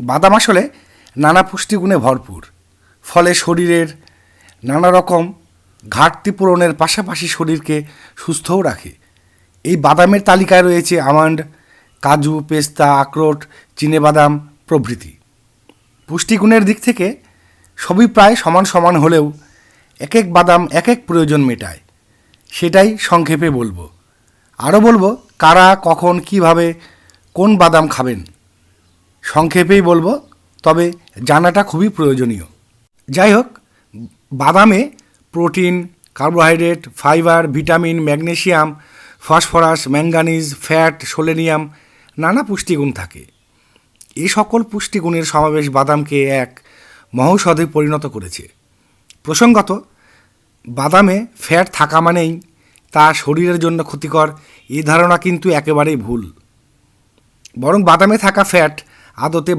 বাদাম আসলে নানা পুষ্টিগুণে ভরপুর, ফলে শরীরের নানা রকম ঘাটতি পূরণের পাশাপাশি শরীরকে সুস্থও রাখে। এই বাদামের তালিকায় রয়েছে আমন্ড, কাজু, পেস্তা, আখরোট, চিনেবাদাম প্রভৃতি। পুষ্টিগুণের দিক থেকে সবই প্রায় সমান সমান হলেও এক এক বাদাম এক এক প্রয়োজন মেটায়, সেটাই সংক্ষেপে বলবো। আরও বলবো কারা, কখন, কিভাবে কোন বাদাম খাবেন সংক্ষেপেই বলবো, তবে জানাটা খুবই প্রয়োজনীয়। যাই হোক, বাদামে protein, carbohydrate, fibre, vitamin, magnesium, phosphorus, manganese, fat, selenium নানা পুষ্টিগুণ থাকে। এই সকল পুষ্টিগুণের সমাবেশ বাদামকে এক মহৌষধে পরিণত করেছে। প্রসঙ্গত, বাদামে ফ্যাট থাকা মানেই তা শরীরের জন্য ক্ষতিকর, এই ধারণা কিন্তু একেবারেই ভুল। বরং বাদামে থাকা ফ্যাট আদতে